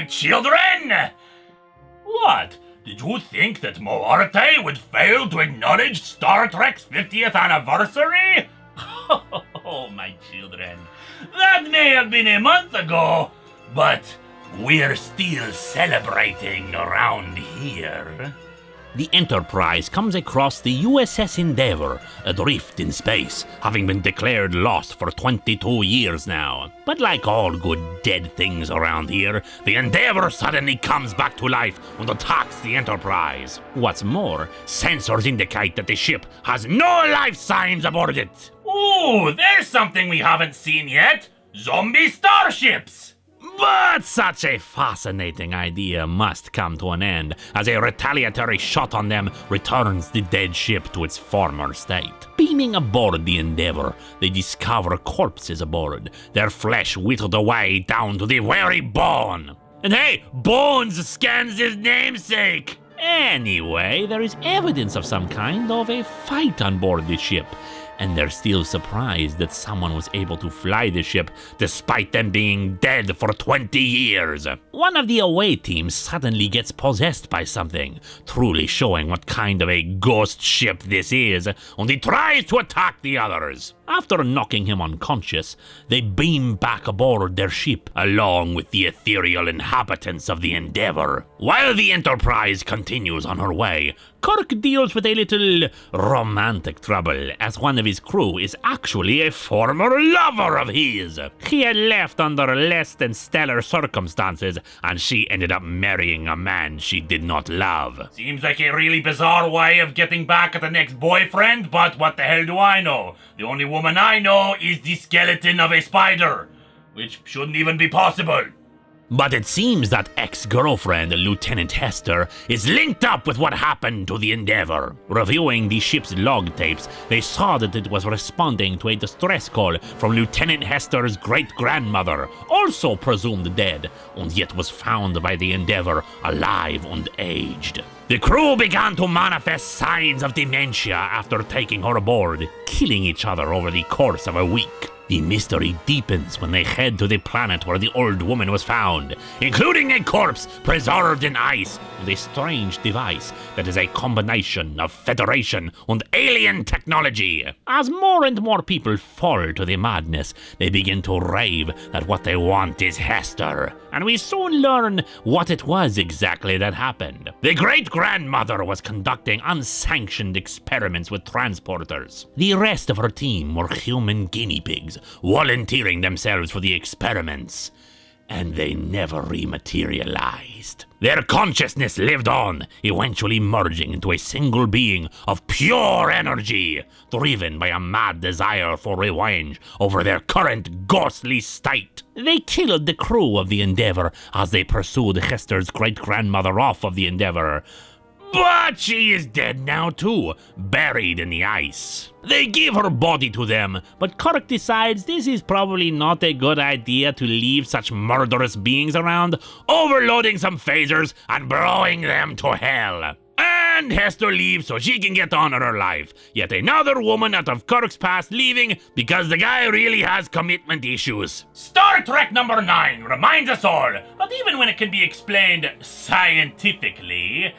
children! What? Did you think that Moarte would fail to acknowledge Star Trek's 50th anniversary? Oh, my children, that may have been a month ago, but we're still celebrating around here. The Enterprise comes across the USS Endeavour, adrift in space, having been declared lost for 22 years now. But like all good dead things around here, the Endeavour suddenly comes back to life and attacks the Enterprise. What's more, sensors indicate that the ship has no life signs aboard it. Ooh, there's something we haven't seen yet. Zombie starships! But such a fascinating idea must come to an end, as a retaliatory shot on them returns the dead ship to its former state. Beaming aboard the Endeavour, they discover corpses aboard, their flesh whittled away down to the very bone. And hey, Bones scans his namesake! Anyway, there is evidence of some kind of a fight on board the ship, and they're still surprised that someone was able to fly the ship despite them being dead for 20 years. One of the away teams suddenly gets possessed by something, truly showing what kind of a ghost ship this is, and he tries to attack the others. After knocking him unconscious, they beam back aboard their ship, along with the ethereal inhabitants of the Endeavour. While the Enterprise continues on her way, Kirk deals with a little romantic trouble, as one of his crew is actually a former lover of his. He had left under less than stellar circumstances, and she ended up marrying a man she did not love. Seems like a really bizarre way of getting back at the next boyfriend, but what the hell do I know? The only woman I know is the skeleton of a spider, which shouldn't even be possible. But it seems that ex-girlfriend Lieutenant Hester is linked up with what happened to the Endeavour. Reviewing the ship's log tapes, they saw that it was responding to a distress call from Lieutenant Hester's great-grandmother, also presumed dead, and yet was found by the Endeavour alive and aged. The crew began to manifest signs of dementia after taking her aboard, killing each other over the course of a week. The mystery deepens when they head to the planet where the old woman was found, including a corpse preserved in ice and a strange device that is a combination of Federation and alien technology. As more and more people fall to the madness, they begin to rave that what they want is Hester, and we soon learn what it was exactly that happened. The great-grandmother was conducting unsanctioned experiments with transporters. The rest of her team were human guinea pigs, volunteering themselves for the experiments, and they never rematerialized. Their consciousness lived on, eventually merging into a single being of pure energy, driven by a mad desire for revenge over their current ghostly state. They killed the crew of the Endeavour as they pursued Hester's great-grandmother off of the Endeavour. But she is dead now too, buried in the ice. They give her body to them, but Kirk decides this is probably not a good idea to leave such murderous beings around, overloading some phasers and blowing them to hell. And Hester leaves so she can get on with her life. Yet another woman out of Kirk's past leaving because the guy really has commitment issues. Star Trek number 9 reminds us all that even when it can be explained scientifically,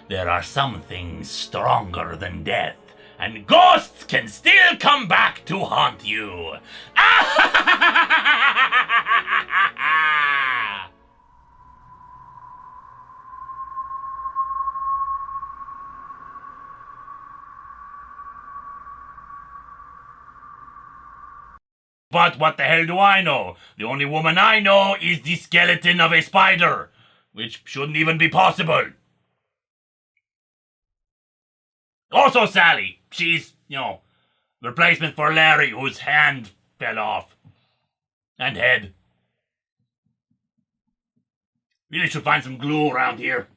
there are some things stronger than death, and ghosts can still come back to haunt you. But what the hell do I know? The only woman I know is the skeleton of a spider, which shouldn't even be possible. Also Sally, she's, replacement for Larry, whose hand fell off. And head. Really should find some glue around here.